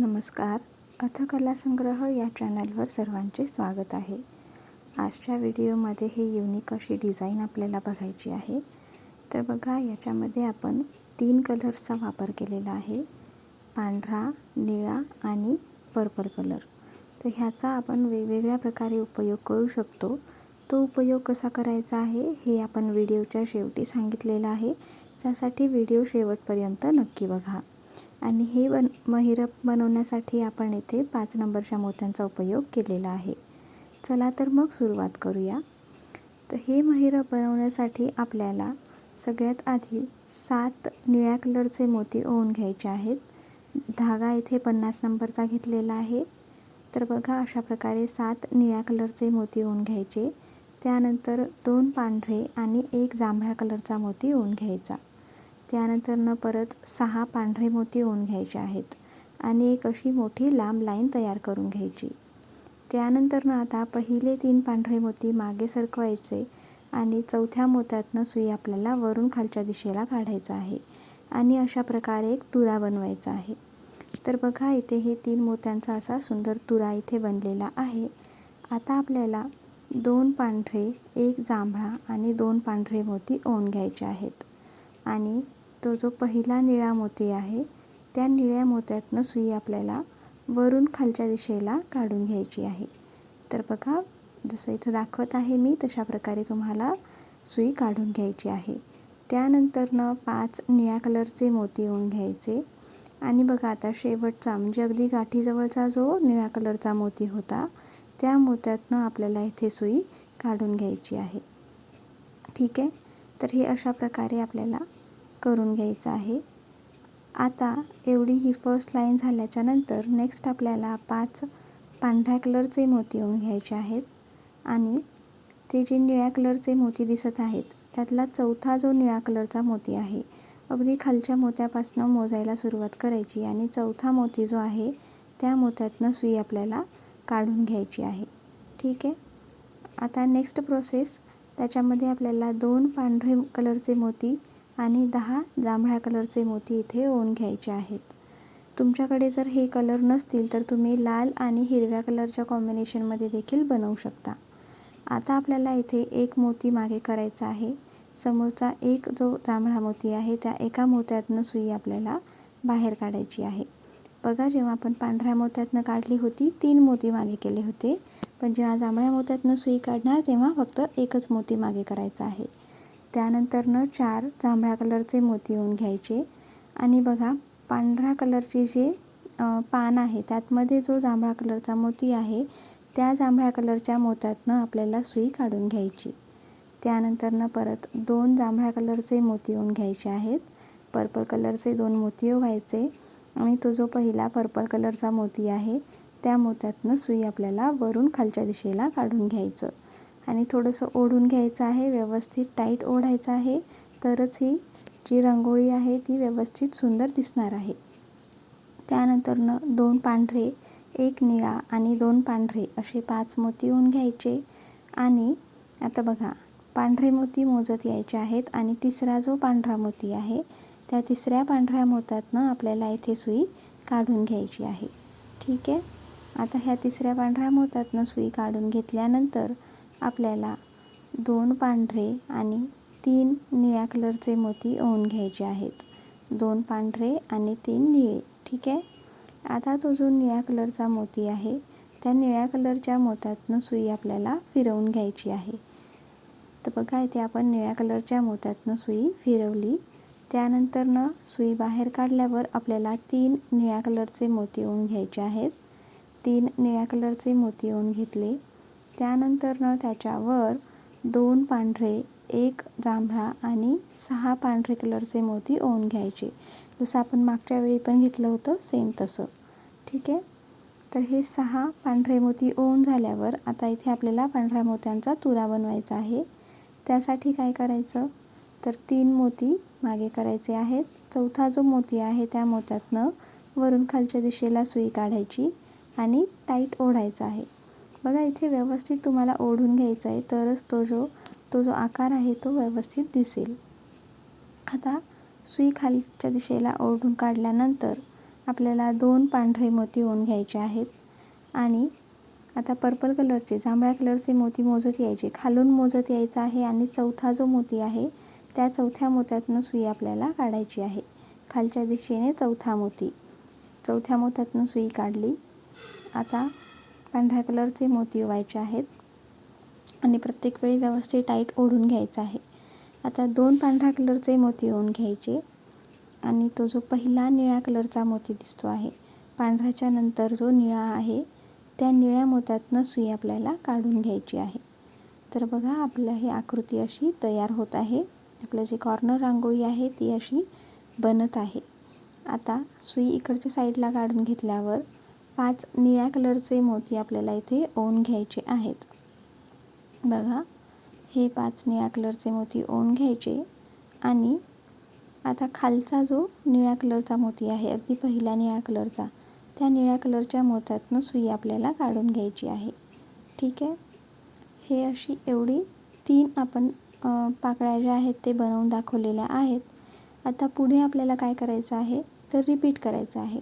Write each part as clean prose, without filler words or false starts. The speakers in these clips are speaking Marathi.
नमस्कार. कला संग्रह या चॅनलवर सर्वांचे स्वागत आहे. आजच्या व्हिडिओमध्ये हे युनिक अशी डिझाईन आपल्याला बघायची आहे. तर बघा, याच्यामध्ये आपण 3 कलर्सचा वापर केलेला आहे. पांढरा, निळा आणि पर्पल कलर. तर ह्याचा आपण वेगवेगळ्या प्रकारे उपयोग करू शकतो. तो उपयोग कसा करायचा आहे हे आपण व्हिडिओच्या शेवटी सांगितलेलं आहे. त्यासाठी व्हिडिओ शेवटपर्यंत नक्की बघा. आणि हे महिरप बनवण्यासाठी आपण येथे 5 नंबरच्या मोत्यांचा उपयोग केलेला आहे. चला तर मग सुरुवात करूया. तर हे महिरप बनवण्यासाठी आपल्याला सगळ्यात आधी 7 निळ्या कलरचे मोती ओवून घ्यायचे आहेत. धागा इथे 50 नंबरचा घेतलेला आहे. तर बघा, अशा प्रकारे 7 निळ्या कलरचे मोती ओवून घ्यायचे. त्यानंतर 2 पांढरे आणि 1 जांभळ्या कलरचा मोती ओवून घ्यायचा. त्यानंतर परत 6 पांढरे मोती ओवून घ्यायचे आहेत आणि एक अशी मोठी लांब लाईन तयार करून घ्यायची. त्यानंतर आता पहिले 3 पांढरे मोती मागे सरकवायचे आणि चौथ्या मोत्यातनं सुई आपल्याला वरून खालच्या दिशेला काढायचा आहे आणि अशा प्रकारे एक तुरा बनवायचा आहे. तर बघा, इथे हे 3 मोत्यांचा असा सुंदर तुरा इथे बनलेला आहे. आता आपल्याला 2 पांढरे, 1 जांभळा आणि 2 पांढरे मोती ओवून घ्यायचे आहेत आणि तो जो पहिला निळा मोती आहे त्या निळ्या मोत्यातनं सुई आपल्याला वरून खालच्या दिशेला काढून घ्यायची आहे. तर बघा, जसं इथं दाखवत आहे मी तशा प्रकारे तुम्हाला सुई काढून घ्यायची आहे. त्यानंतर 5 निळ्या कलरचे मोती ओवून घ्यायचे आणि बघा, आता शेवटचा म्हणजे अगदी गाठीजवळचा जो निळ्या कलरचा मोती होता त्या मोत्यातनं आपल्याला इथे सुई काढून घ्यायची आहे. ठीक आहे. तर हे अशा प्रकारे आपल्याला करून घ्यायचं आहे. आता एवढी ही फर्स्ट लाईन झाल्याच्या नंतर नेक्स्ट आपल्याला 5 पांढऱ्या कलरचे मोती ओवून घ्यायचे आहेत आणि ते जे निळ्या कलरचे मोती दिसत आहेत त्यातला चौथा जो निळ्या कलरचा मोती आहे, अगदी खालच्या मोत्यापासून मोजायला सुरुवात करायची आणि चौथा मोती जो आहे त्या मोत्यातनं सुई आपल्याला काढून घ्यायची आहे. ठीक आहे. आता नेक्स्ट प्रोसेस, त्याच्यामध्ये आपल्याला 2 पांढरे कलरचे मोती आणि 10 जांभळ्या कलरचे मोती इथे ओवून घ्यायचे आहेत. तुमच्याकडे जर हे कलर नसतील तर तुम्ही लाल आणि हिरव्या कलरच्या कॉम्बिनेशनमध्ये देखील बनवू शकता. आता आपल्याला इथे 1 मोती मागे करायचा आहे. समोरचा एक जो जांभळा मोती आहे त्या एका मोत्यातनं सुई आपल्याला बाहेर काढायची आहे. बघा, जेव्हा आपण पांढऱ्या मोत्यातनं काढली होती 3 मोती मागे केले होते, पण जेव्हा जांभळ्या मोत्यातनं सुई काढणार तेव्हा फक्त एकच मोती मागे करायचा आहे. त्यानंतर 4 जांभळ्या कलरचे मोती ओवून घ्यायचे आणि बघा, पांढऱ्या कलरची जे पान आहे त्यातमध्ये जो जांभळा कलरचा मोती आहे त्या जांभळ्या कलरच्या मोत्यातनं आपल्याला सुई काढून घ्यायची. त्यानंतर परत 2 जांभळ्या कलरचे मोती ओवून घ्यायचे आहेत. पर्पल कलरचे 2 मोती ओवायचे आणि तो जो पहिला पर्पल कलरचा मोती आहे त्या मोत्यातनं सुई आपल्याला वरून खालच्या दिशेला काढून घ्यायचं आणि थोडंसं ओढून घ्यायचं आहे. व्यवस्थित टाईट ओढायचं आहे, तरच ही जी रांगोळी आहे ती व्यवस्थित सुंदर दिसणार आहे. त्यानंतर 2 पांढरे, 1 निळा आणि 2 पांढरे असे 5 मोती ओवून घ्यायचे आणि आता बघा, पांढरे मोती मोजत यायचे आहेत आणि तिसरा जो पांढरा मोती आहे त्या तिसऱ्या पांढऱ्या मोत्यातनं आपल्याला इथे सुई काढून घ्यायची आहे. ठीक आहे. आता ह्या तिसऱ्या पांढऱ्या मोत्यातनं सुई काढून घेतल्यानंतर आपल्याला 2 पांढरे आणि 3 निळ्या कलरचे मोती ओवून घ्यायचे आहेत. 2 पांढरे आणि 3 निळे. ठीक आहे. आता तो जो निळ्या कलरचा मोती आहे त्या निळ्या कलरच्या मोत्यातनं सुई आपल्याला फिरवून घ्यायची आहे. तर बघा, इथे आपण निळ्या कलरच्या मोत्यातनं सुई फिरवली. त्यानंतर सुई बाहेर काढल्यावर आपल्याला 3 निळ्या कलरचे मोती ओवून घ्यायचे आहेत. 3 निळ्या कलरचे मोती ओवून घेतले. त्यानंतर त्याच्यावर 2 पांढरे, 1 जांभळा आणि 6 पांढरे कलरचे मोती ओवून घ्यायचे. जसं आपण मागच्या वेळी पण घेतलं होतं सेम तसं. ठीक आहे. तर हे 6 पांढरे मोती ओवून झाल्यावर आता इथे आपल्याला पांढऱ्या मोत्यांचा तुरा बनवायचा आहे. त्यासाठी काय करायचं, तर 3 मोती मागे करायचे आहेत. चौथा जो मोती आहे त्या मोत्यातनं वरून खालच्या दिशेला सुई काढायची आणि टाईट ओढायचा आहे. बघा, इथे व्यवस्थित तुम्हाला ओढून घ्यायचं आहे, तरच तो जो आकार आहे तो व्यवस्थित दिसेल. आता सुई खालच्या दिशेला ओढून काढल्यानंतर आपल्याला 2 पांढरे मोती ओवून घ्यायचे आहेत आणि आता पर्पल कलरचे, जांभळ्या कलरचे मोती मोजत यायचे, खालून मोजत यायचं आहे आणि चौथा जो मोती आहे त्या चौथ्या मोत्यातनं सुई आपल्याला काढायची आहे. खालच्या दिशेने चौथा मोती, चौथ्या मोत्यातनं सुई काढली. आता पांढऱ्या कलरचे मोती ओवायचे आहेत आणि प्रत्येक वेळी व्यवस्थित टाईट ओढून घ्यायचं आहे. आता 2 पांढऱ्या कलरचे मोती ओवून घ्यायचे आणि तो जो पहिला निळ्या कलरचा मोती दिसतो आहे, पांढऱ्याच्या नंतर जो निळा आहे त्या निळ्या मोत्यातनं सुई आपल्याला काढून घ्यायची आहे. तर बघा आपलं ही आकृती अशी तयार होत आहे. आपलं जे कॉर्नर रांगोळी आहे ती अशी बनत आहे. आता सुई इकडच्या साईडला काढून घेतल्यावर 5 निळ्या कलरचे मोती आपल्याला इथे ओवून घ्यायचे आहेत. बघा हे 5 निळ्या कलरचे मोती ओवून घ्यायचे आणि आता खालचा जो निळ्या कलरचा मोती आहे, अगदी पहिला निळ्या कलरचा, त्या निळ्या कलरच्या मोत्यातनं सुई आपल्याला काढून घ्यायची आहे. ठीक आहे. हे अशी एवढी 3 आपण पाकळ्या ज्या आहेत ते बनवून दाखवलेल्या आहेत. आता पुढे आपल्याला काय करायचं आहे तर रिपीट करायचं आहे.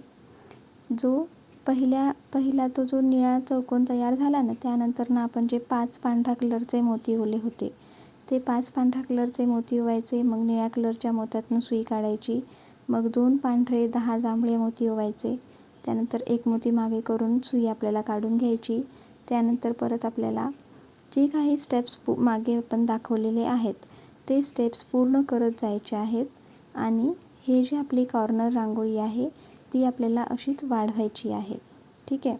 जो पहिला तो जो निळा चौकोन तयार झाला ना, त्यानंतर ना आपण जे 5 पांढऱ्या कलरचे मोती ओवले होते ते 5 पांढऱ्या कलरचे मोती ओवायचे, मग निळ्या कलरच्या मोत्यातनं सुई काढायची, मग 2 पांढरे 10 जांभळे मोती ओवायचे, त्यानंतर 1 मोती मागे करून सुई आपल्याला काढून घ्यायची. त्यानंतर परत आपल्याला जे काही स्टेप्स मागे आपण दाखवलेले आहेत ते स्टेप्स पूर्ण करत जायचे आहेत आणि हे जी आपली कॉर्नर रांगोळी आहे ती आपल्याला अशीच वाढवायची आहे. ठीक आहे.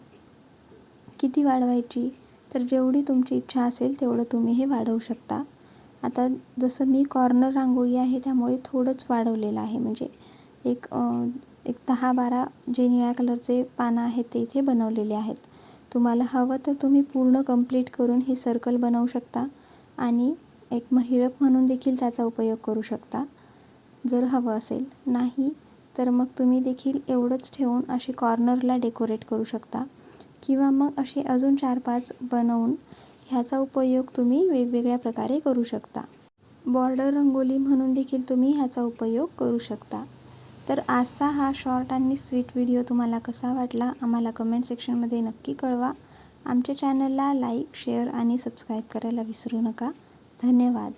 किती वाढवायची तर जेवढी तुमची इच्छा असेल तेवढं तुम्ही हे वाढवू शकता. आता जसं मी कॉर्नर रांगोळी आहे त्यामुळे थोडंच वाढवलेलं आहे, म्हणजे एक 10-12 जे निळ्या कलरचे पानं आहेत ते इथे बनवलेले आहेत. तुम्हाला हवं तर तुम्ही पूर्ण कंप्लीट करून हे सर्कल बनवू शकता आणि एक महिरप म्हणून देखील त्याचा उपयोग करू शकता जर हवं असेल. नाही तर मग तुम्ही देखील एवढंच ठेवून असे कॉर्नरला डेकोरेट करू शकता किंवा मग असे अजून 4-5 बनवून ह्याचा उपयोग तुम्ही वेगवेगळ्या प्रकारे करू शकता. बॉर्डर रंगोली म्हणून देखील तुम्ही ह्याचा उपयोग करू शकता. तर आजचा हा शॉर्ट आणि स्वीट व्हिडिओ तुम्हाला कसा वाटला आम्हाला कमेंट सेक्शनमध्ये नक्की कळवा. आमच्या चॅनलला लाईक, शेअर आणि सबस्क्राईब करायला विसरू नका. धन्यवाद.